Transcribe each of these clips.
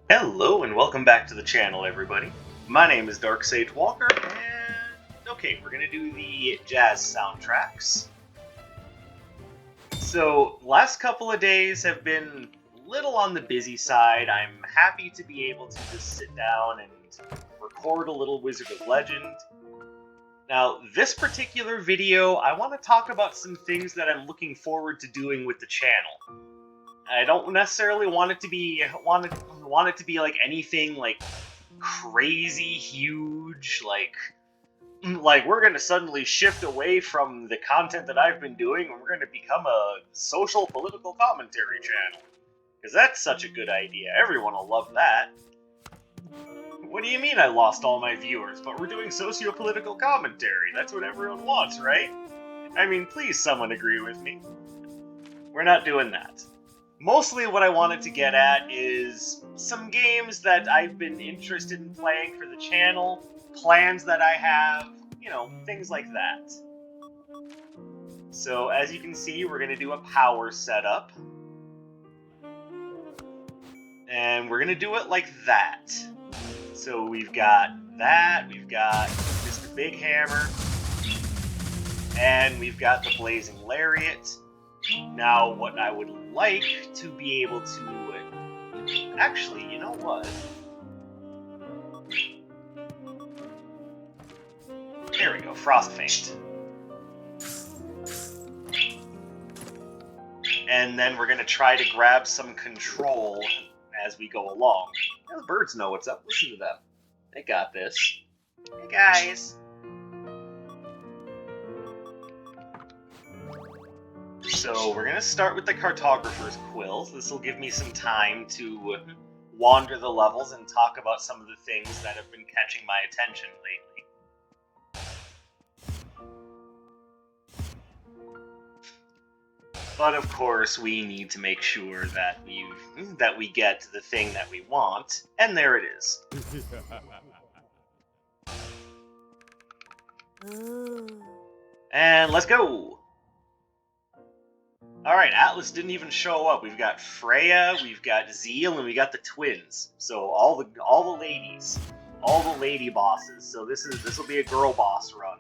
Hello and welcome back to the channel, everybody. My name is Dark Sage Walker, and okay, we're gonna do the jazz soundtracks. So, last couple of days have been a little on the busy side. I'm happy to be able to just sit down and record a little Wizard of Legend. Now, this particular video, I want to talk about some things that I'm looking forward to doing with the channel. I don't necessarily want it to be like anything like crazy huge, like we're gonna suddenly shift away from the content that I've been doing and we're gonna become a social political commentary channel. Because that's such a good idea. Everyone will love that. What do you mean I lost all my viewers? But we're doing socio-political commentary. That's what everyone wants, right? I mean, please someone agree with me. We're not doing that. Mostly what I wanted to get at is some games that I've been interested in playing for the channel, plans that I have, you know, things like that. So as you can see, we're going to do a power setup. And we're going to do it like that. So we've got that, we've got Mr. Big Hammer, and we've got the Blazing Lariat. Now, what I would like to be able to... Actually, you know what? There we go, Frostfaint. And then we're going to try to grab some control as we go along. Now the birds know what's up. Listen to them. They got this. Hey, guys. So we're going to start with the Cartographer's Quills. This will give me some time to wander the levels and talk about some of the things that have been catching my attention lately. But of course, we need to make sure that we get the thing that we want, and there it is. And let's go! Alright, Atlas didn't even show up. We've got Freya, we've got Zeal, and we got the twins. So all the ladies. All the lady bosses. So this will be a girl boss run.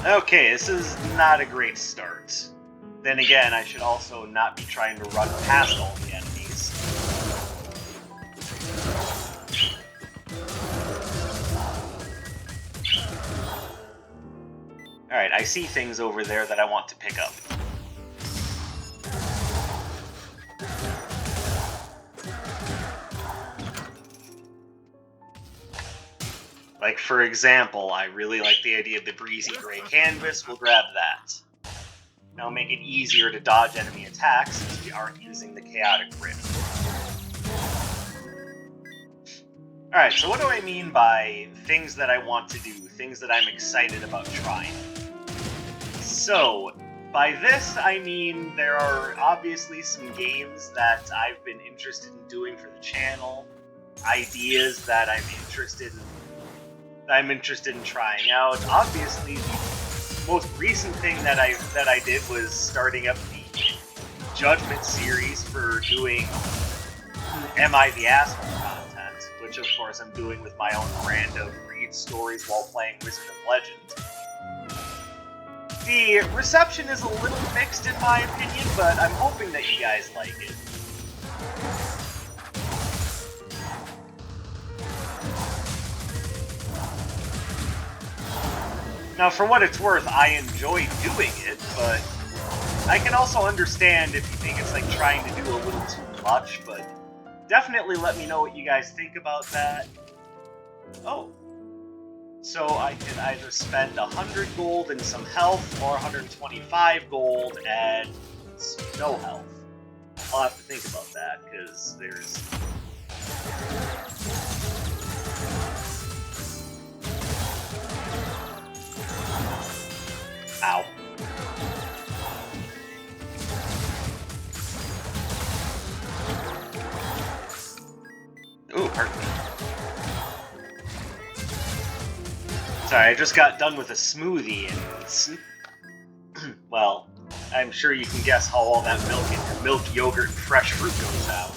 Okay, this is not a great start. Then again, I should also not be trying to run past all the enemies. Alright, I see things over there that I want to pick up. Like, for example, I really like the idea of the breezy gray canvas. We'll grab that. That'll make it easier to dodge enemy attacks since we aren't using the chaotic rift. Alright, so what do I mean by things that I want to do, things that I'm excited about trying? So, by this I mean there are obviously some games that I've been interested in doing for the channel, ideas that I'm interested in trying out. Obviously, the most recent thing that I did was starting up the Judgment series for doing Am I the Asshole content, which of course I'm doing with my own brand of read stories while playing Wizard of Legend. The reception is a little mixed in my opinion, but I'm hoping that you guys like it. Now, for what it's worth, I enjoy doing it, but I can also understand if you think it's like trying to do a little too much, but definitely let me know what you guys think about that. Oh. So I can either spend 100 gold and some health, or 125 gold and no health. I'll have to think about that, because there's... Ow. Ooh, pardon me. Sorry, I just got done with a smoothie and... well, I'm sure you can guess how all that milk, yogurt, and fresh fruit goes out.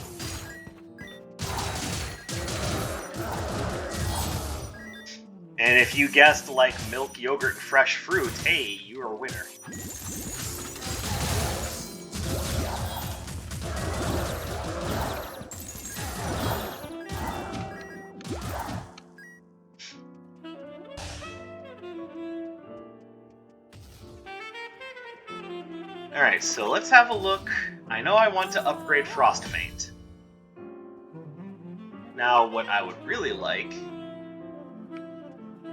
And if you guessed like milk, yogurt, and fresh fruit, hey, you're a winner. Alright, so let's have a look. I know I want to upgrade Frostmate. Now, what I would really like,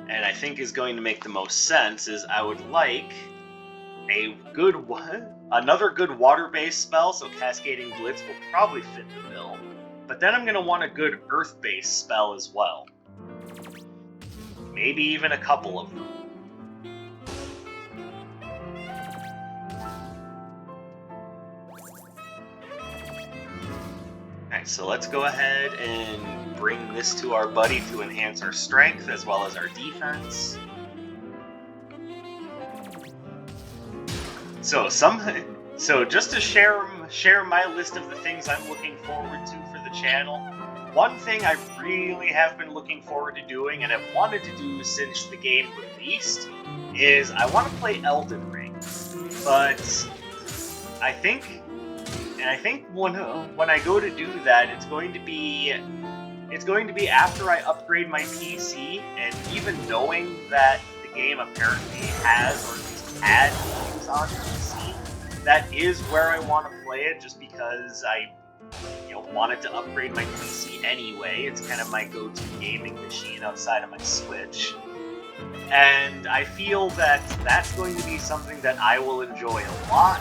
and I think is going to make the most sense, is I would like another good water-based spell, so Cascading Blitz will probably fit the bill. But then I'm going to want a good earth-based spell as well. Maybe even a couple of them. Alright, so let's go ahead and bring this to our buddy to enhance our strength as well as our defense. So just to share my list of the things I'm looking forward to for the channel, one thing I really have been looking forward to doing and have wanted to do since the game released is I want to play Elden Ring. But I think when I go to do that, it's going to be after I upgrade my PC, and even knowing that the game apparently has, or at least had, games on PC, that is where I want to play it, just because I wanted to upgrade my PC anyway. It's kind of my go-to gaming machine outside of my Switch. And I feel that that's going to be something that I will enjoy a lot.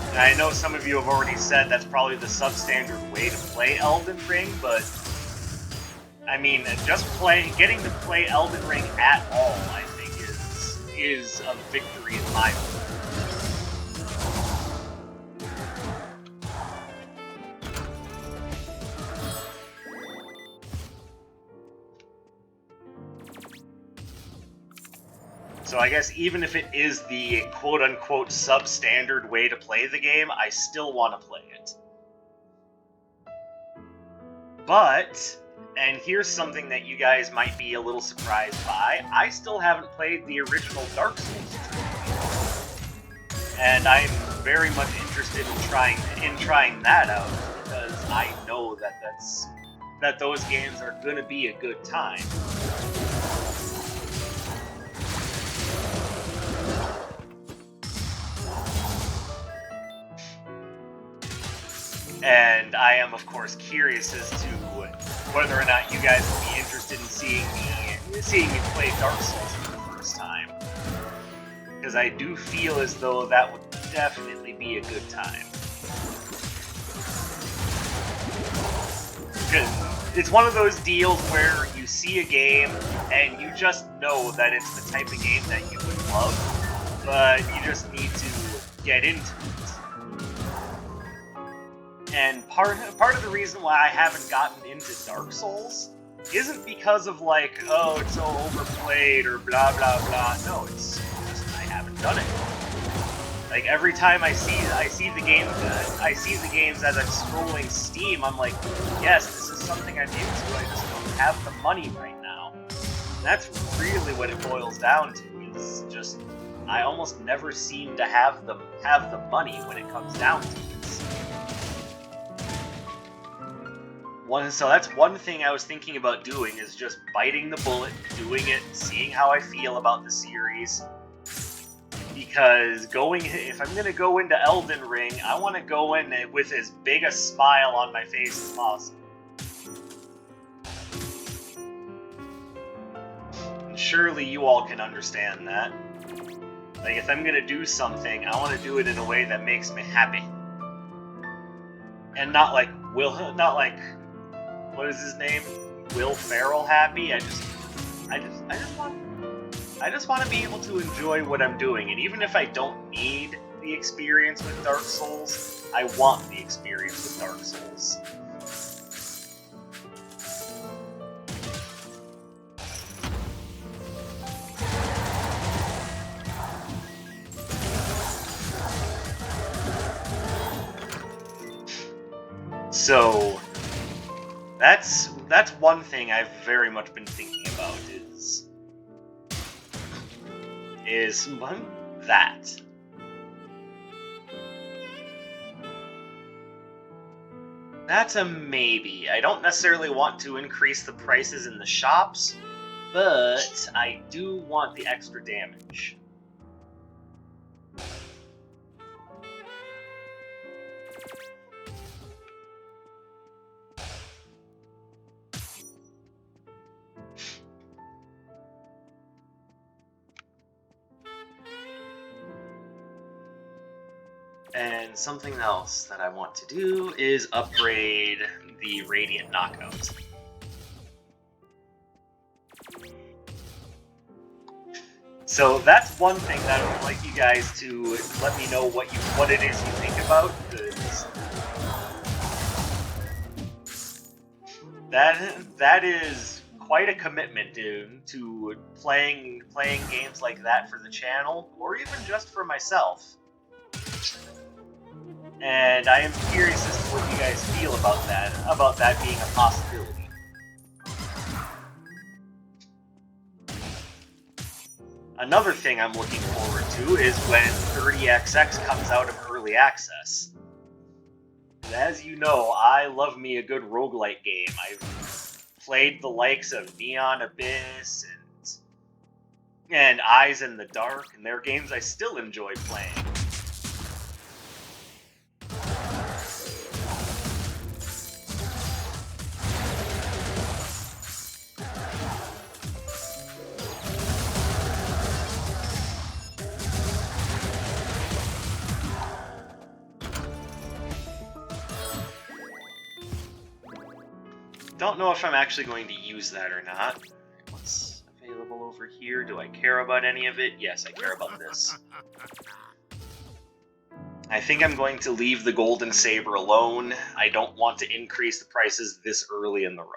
And I know some of you have already said that's probably the substandard way to play Elden Ring, but I mean, just getting to play Elden Ring at all, I think is a victory in my book. So I guess even if it is the quote-unquote substandard way to play the game, I still want to play it. But, and here's something that you guys might be a little surprised by, I still haven't played the original Dark Souls trilogy. And I'm very much interested in trying that out, because I know that those games are gonna be a good time. And I am, of course, curious as to whether or not you guys would be interested in seeing me play Dark Souls for the first time. Because I do feel as though that would definitely be a good time. Because it's one of those deals where you see a game and you just know that it's the type of game that you would love, but you just need to get into it. And part of the reason why I haven't gotten into Dark Souls isn't because of like, oh, it's so overplayed or blah blah blah. No, it's just I haven't done it. Like every time I see the games as I'm scrolling Steam, I'm like, yes, this is something I'm into. I just don't have the money right now. And that's really what it boils down to. Is just I almost never seem to have the money when it comes down to it. So that's one thing I was thinking about doing, is just biting the bullet, doing it, seeing how I feel about the series. Because if I'm going to go into Elden Ring, I want to go in with as big a smile on my face as possible. And surely you all can understand that. Like, if I'm going to do something, I want to do it in a way that makes me happy. And not like what is his name? Will Ferrell happy? I just want to be able to enjoy what I'm doing, and even if I don't need the experience with Dark Souls, I want the experience with Dark Souls. So that's one thing I've very much been thinking about is that. That's a maybe. I don't necessarily want to increase the prices in the shops, but I do want the extra damage. And something else that I want to do is upgrade the Radiant Knockout. So that's one thing that I would like you guys to let me know what it is you think about, because that is quite a commitment to playing games like that for the channel, or even just for myself. And I am curious as to what you guys feel about that being a possibility. Another thing I'm looking forward to is when 30XX comes out of early access. And as you know, I love me a good roguelike game. I've played the likes of Neon Abyss and Eyes in the Dark, and they're games I still enjoy playing. Don't know if I'm actually going to use that or not. What's available over here? Do I care about any of it? Yes, I care about this. I think I'm going to leave the Golden Saber alone. I don't want to increase the prices this early in the run.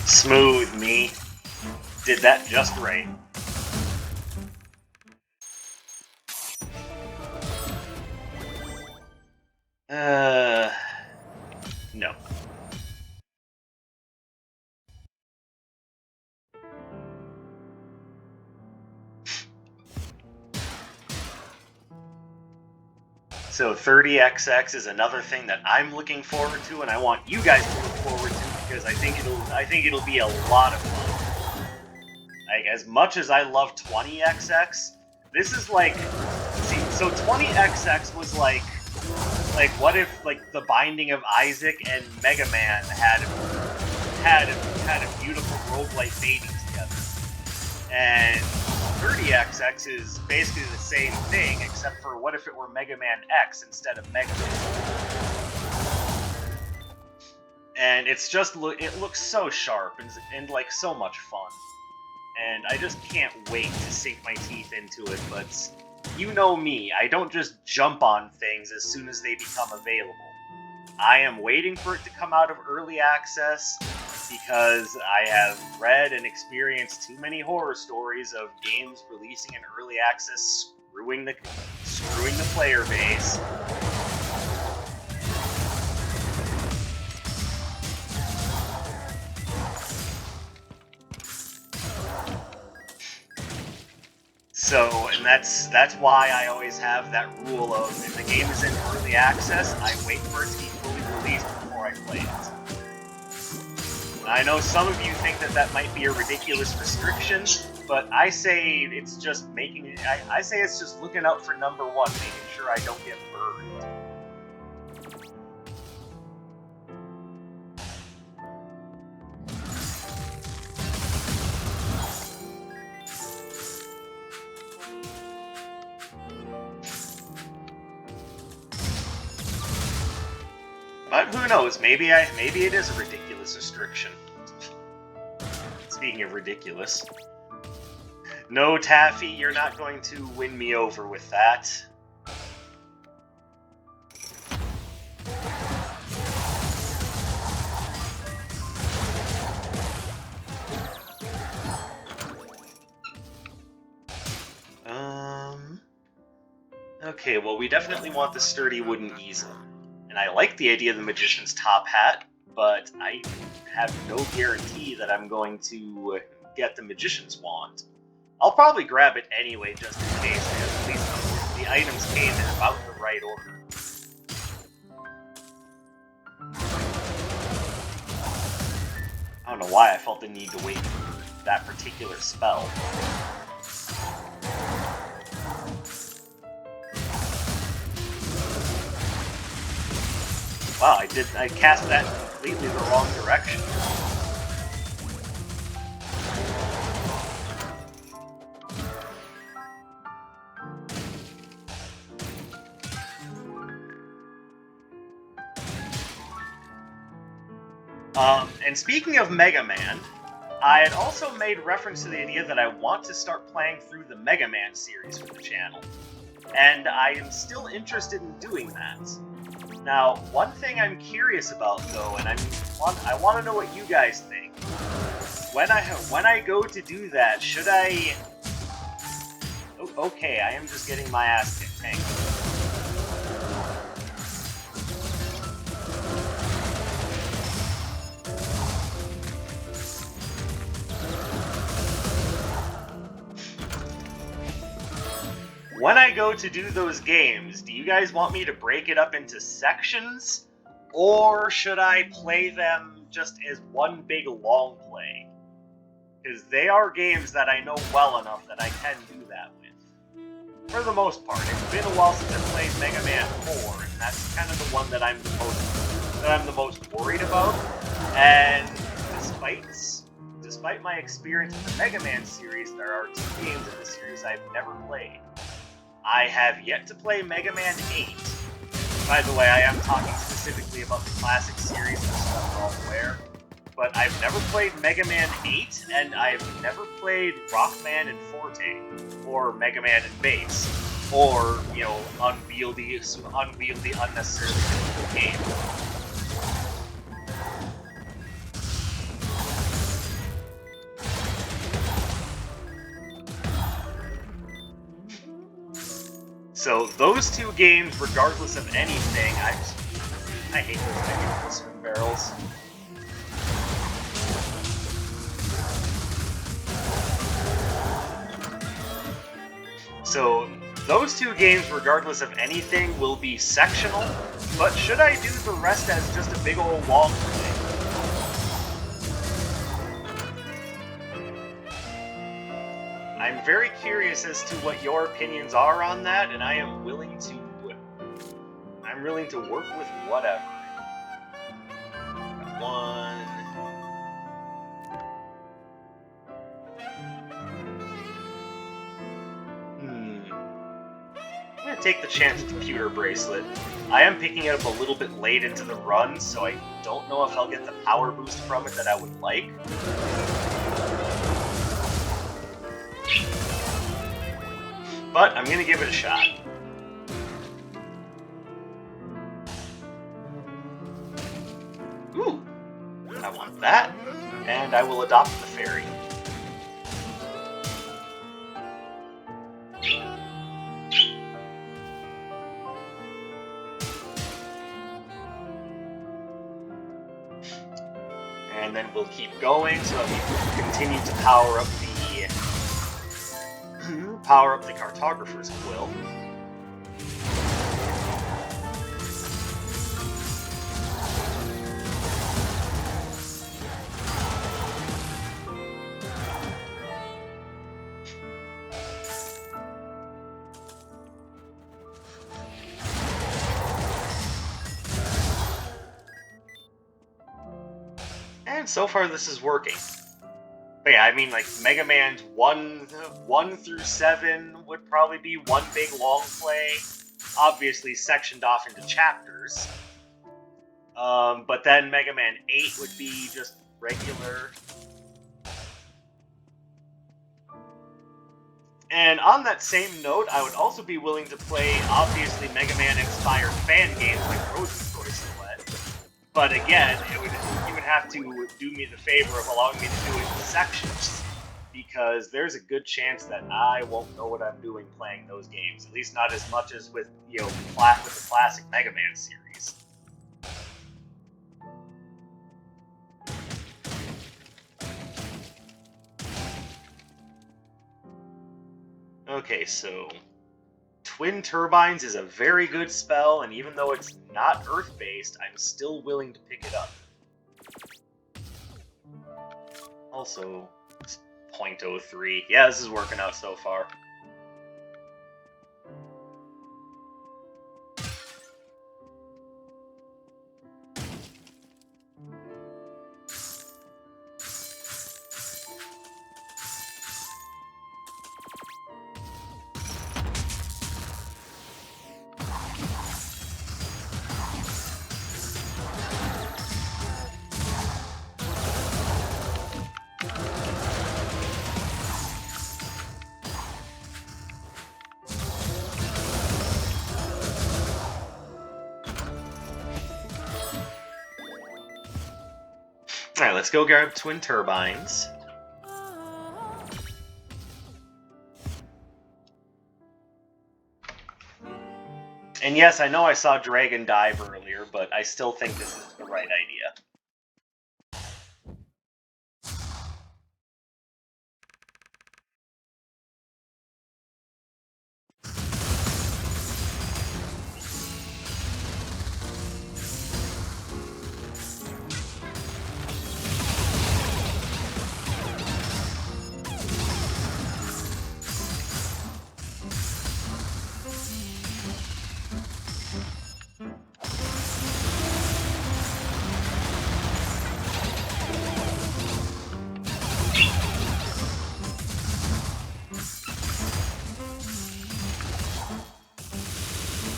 Smooth, me. Did that just right. No. So 30XX is another thing that I'm looking forward to, and I want you guys to look forward to, because I think it'll be a lot of fun. Like, as much as I love 20XX, this is like, see, so 20XX was like what if like the Binding of Isaac and Mega Man had a beautiful roguelike baby together, and 30XX is basically the same thing, except for what if it were Mega Man X instead of Mega Man? And it's just it looks so sharp and like so much fun. And I just can't wait to sink my teeth into it, but you know me, I don't just jump on things as soon as they become available. I am waiting for it to come out of early access, because I have read and experienced too many horror stories of games releasing in early access screwing the player base. So, and that's why I always have that rule of, if the game is in early access, I wait for it to be fully released before I play it. I know some of you think that that might be a ridiculous restriction, but I say it's just making it. I say it's just looking out for number one, making sure I don't get burned. But who knows? Maybe it is a ridiculous restriction. Speaking of ridiculous. No, Taffy, you're not going to win me over with that. Okay, well, we definitely want the sturdy wooden easel. And I like the idea of the Magician's Top Hat, but I have no guarantee that I'm going to get the Magician's Wand. I'll probably grab it anyway, just in case, because at least the items came in about the right order. I don't know why I felt the need to wait for that particular spell. Wow, I cast that completely the wrong direction. And speaking of Mega Man, I had also made reference to the idea that I want to start playing through the Mega Man series for the channel. And I am still interested in doing that. Now, one thing I'm curious about, though, and I want to know what you guys think. When I go to do that, should I... Oh, okay, I am just getting my ass kicked. Hang on. When I go to do those games, do you guys want me to break it up into sections? Or should I play them just as one big long play? Because they are games that I know well enough that I can do that with. For the most part. It's been a while since I played Mega Man 4, and that's kind of the one that I'm the most worried about. And despite my experience with the Mega Man series, there are 2 games in the series I've never played. I have yet to play Mega Man 8. By the way, I am talking specifically about the classic series, just so we're all aware. But I've never played Mega Man 8, and I've never played Rockman and Forte, or Mega Man and Bass, or, you know, unwieldy, unnecessarily difficult game. So those 2 games, regardless of anything, I hate those negative swing barrels. So those 2 games, regardless of anything, will be sectional, but should I do the rest as just a big old long play? I'm very curious as to what your opinions are on that, and I'm willing to work with whatever. One. I'm gonna take the chance with Computer Bracelet. I am picking it up a little bit late into the run, so I don't know if I'll get the power boost from it that I would like. But I'm gonna give it a shot. Ooh, I want that, and I will adopt the fairy. And then we'll keep going so that we can continue to power up the Cartographer's Quill. And so far this is working. But yeah, I mean, like, Mega Man 1 through 7 would probably be one big long play. Obviously sectioned off into chapters. But then Mega Man 8 would be just regular. And on that same note, I would also be willing to play, obviously, Mega Man-inspired fan games like Rose's Toy Silhouette. But again, you would have to do me the favor of allowing me to do it in sections, because there's a good chance that I won't know what I'm doing playing those games. At least not as much as with, with the classic Mega Man series. Okay, so Twin Turbines is a very good spell, and even though it's not Earth-based, I'm still willing to pick it up. Also, 0.03. Yeah, this is working out so far. Alright, let's go grab Twin Turbines. And yes, I know I saw Dragon Dive earlier, but I still think this is the right idea.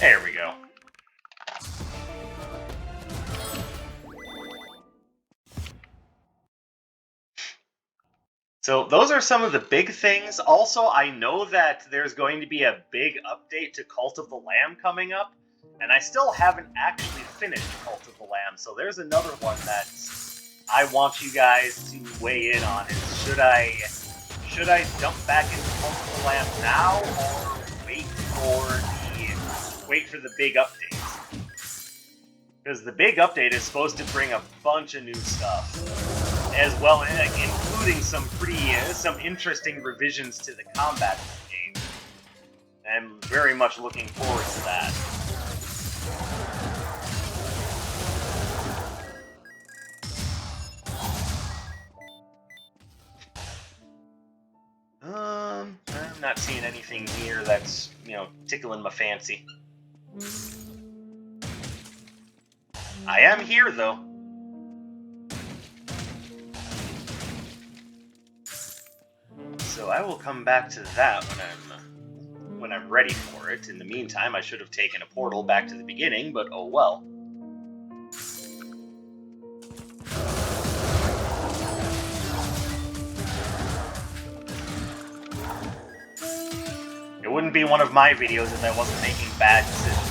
There we go. So those are some of the big things. Also, I know that there's going to be a big update to Cult of the Lamb coming up, and I still haven't actually finished Cult of the Lamb, so there's another one that I want you guys to weigh in on. Should I jump back into Cult of the Lamb now, or wait for the big update? Because the big update is supposed to bring a bunch of new stuff, as well as including some interesting revisions to the combat of the game. I'm very much looking forward to that. I'm not seeing anything here that's, tickling my fancy. I am here, though. So I will come back to that when I'm ready for it. In the meantime, I should have taken a portal back to the beginning, but oh well. It wouldn't be one of my videos if I wasn't making bad decisions.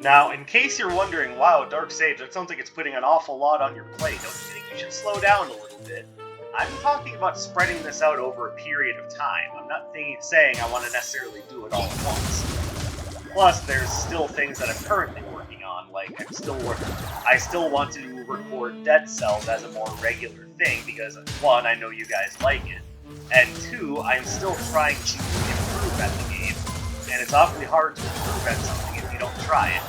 Now, in case you're wondering, wow, Dark Sage, that sounds like it's putting an awful lot on your plate. Don't you think you should slow down a little bit? I'm talking about spreading this out over a period of time. I'm not saying I want to necessarily do it all at once. Plus, there's still things that I'm currently working on, like I still want to record Dead Cells as a more regular thing, because 1, I know you guys like it, and 2, I'm still trying to improve at the game, and it's awfully hard to improve at something if you don't try it.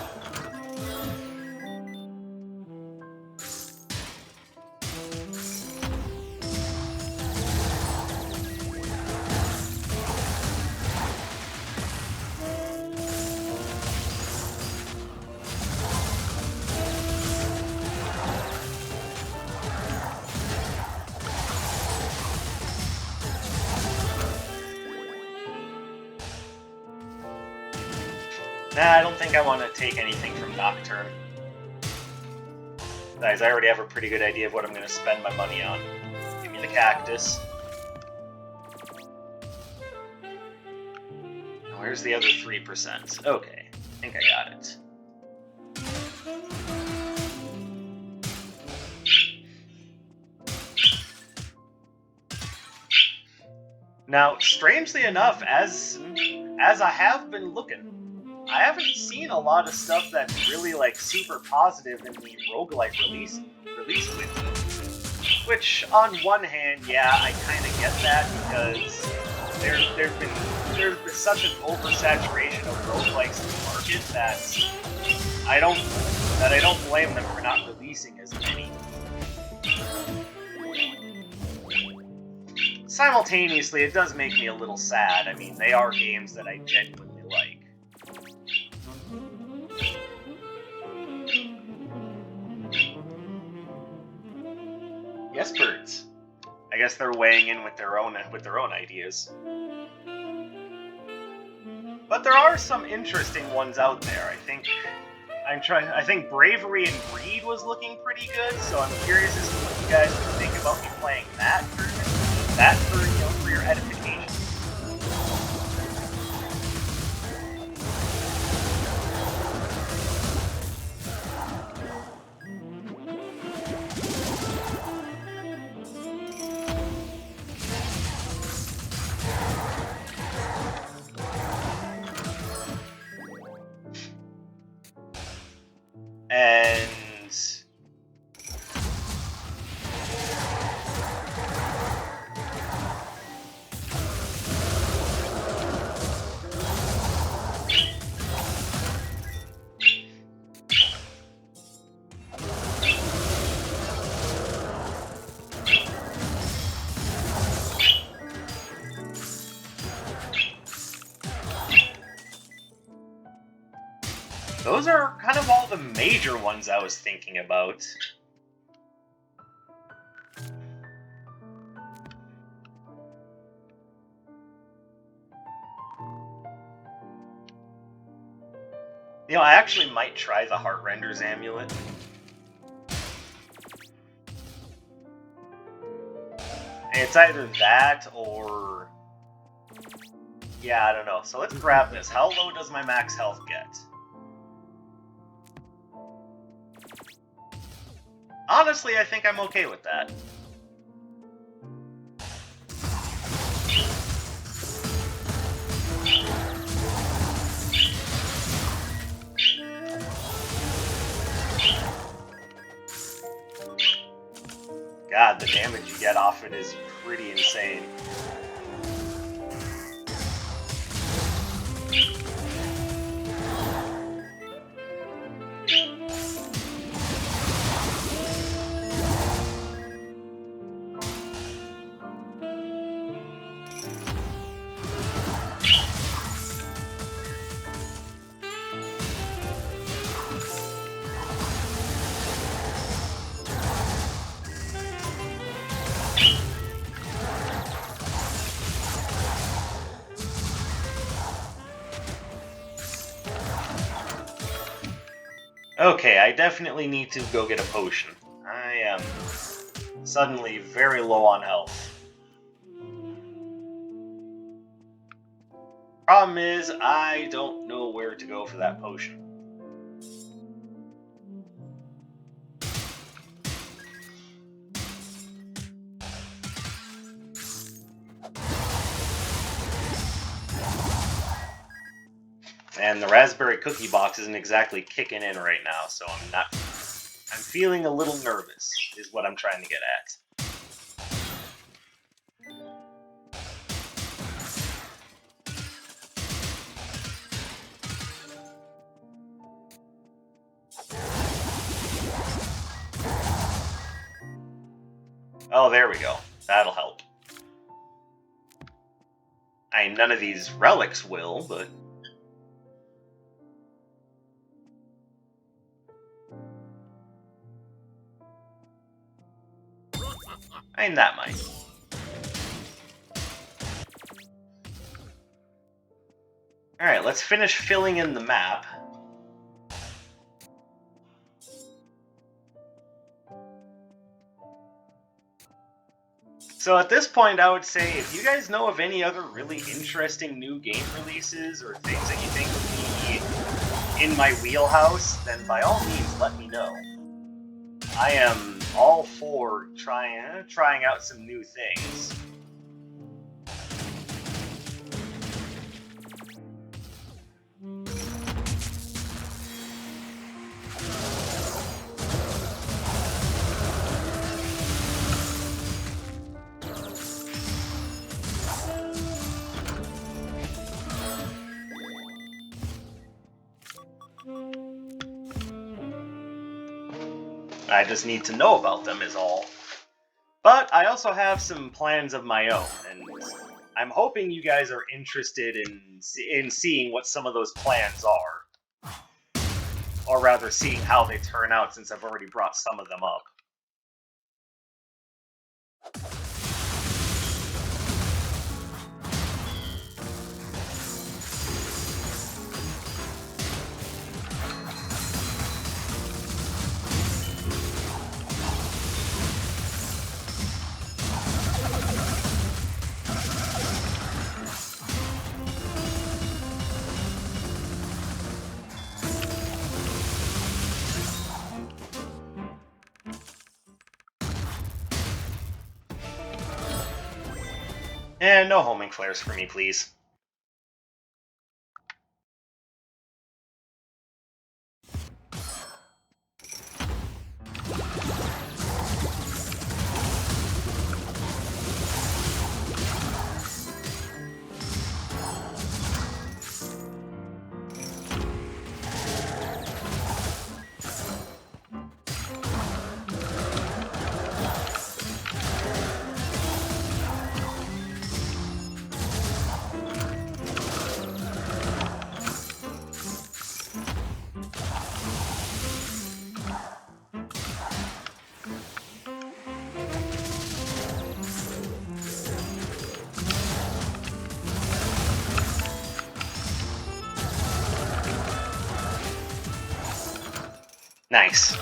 Nah, I don't think I want to take anything from Nocturne. Guys, I already have a pretty good idea of what I'm going to spend my money on. Give me the cactus. Now, where's the other 3%? Okay, I think I got it. Now, strangely enough, as I have been looking, I haven't seen a lot of stuff that's really like super positive in the roguelike release window. Which, on one hand, yeah, I kind of get that because there's been such an oversaturation of roguelikes in the market that I don't blame them for not releasing as many. Simultaneously, it does make me a little sad. I mean, they are games that I genuinely like. Yes, birds. I guess they're weighing in with their own ideas. But there are some interesting ones out there. I think Bravery and Greed was looking pretty good, so I'm curious as to what you guys would think about me playing that for your edification. And those are kind of all the major ones I was thinking about. You know, I actually might try the Heartrender's Amulet. It's either that or... yeah, I don't know. So let's grab this. How low does my max health get? Honestly, I think I'm okay with that. God, the damage you get off it is pretty insane. Okay, I definitely need to go get a potion. I am suddenly very low on health. Problem is, I don't know where to go for that potion. And the raspberry cookie box isn't exactly kicking in right now, so I'm feeling a little nervous, is what I'm trying to get at. Oh, there we go. That'll help. I mean, none of these relics will, but... I mean, that might. Alright, let's finish filling in the map. So at this point, I would say, if you guys know of any other really interesting new game releases or things that you think would be in my wheelhouse, then by all means, let me know. I am all for trying out some new things. I just need to know about them is all. But I also have some plans of my own, and I'm hoping you guys are interested in seeing what some of those plans are. Or rather, seeing how they turn out, since I've already brought some of them up. And no homing flares for me, please. Nice.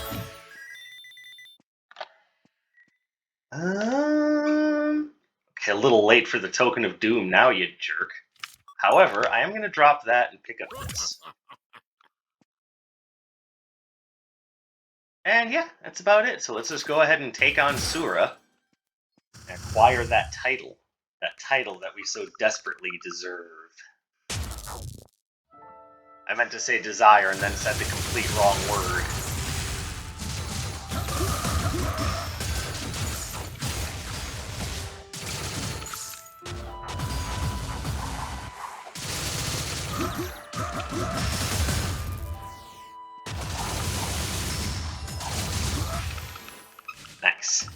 Okay, a little late for the Token of Doom now, you jerk. However, I am going to drop that and pick up this. And yeah, that's about it. So let's just go ahead and take on Sura and acquire that title. That title that we so desperately deserve. I meant to say desire and then said the complete wrong word. Nice.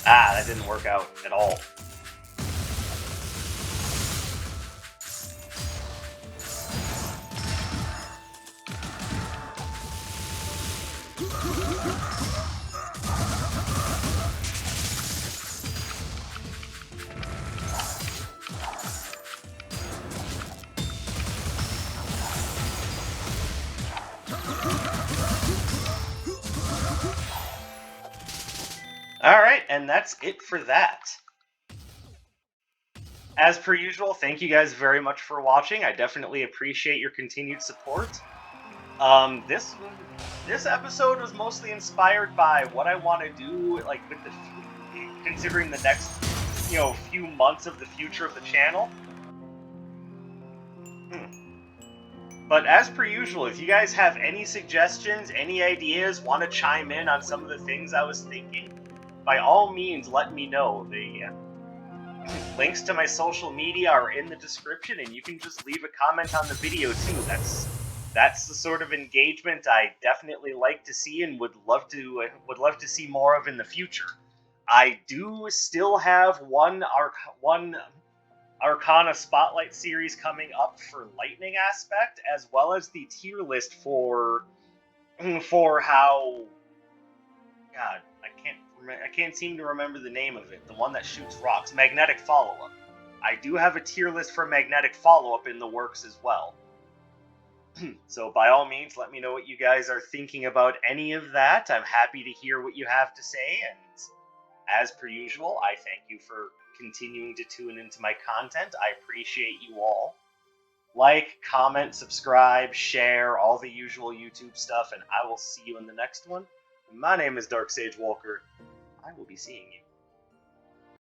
Ah, that didn't work out at all. Alright, and that's it for that. As per usual, thank you guys very much for watching. I definitely appreciate your continued support. This episode was mostly inspired by what I want to do, like with considering the next, few months of the future of the channel. But as per usual, if you guys have any suggestions, any ideas, want to chime in on some of the things I was thinking, by all means, let me know. The links to my social media are in the description, and you can just leave a comment on the video too. That's the sort of engagement I definitely like to see and would love to see more of in the future. I do still have one Arcana Spotlight series coming up for Lightning Aspect, as well as the tier list for how... God, I can't seem to remember the name of it. The one that shoots rocks. Magnetic Follow-Up. I do have a tier list for Magnetic Follow-Up in the works as well. So by all means, let me know what you guys are thinking about any of that. I'm happy to hear what you have to say, and as per usual, I thank you for continuing to tune into my content. I appreciate you all. Like, comment, subscribe, share, all the usual YouTube stuff, and I will see you in the next one. My name is Dark Sage Walker. I will be seeing you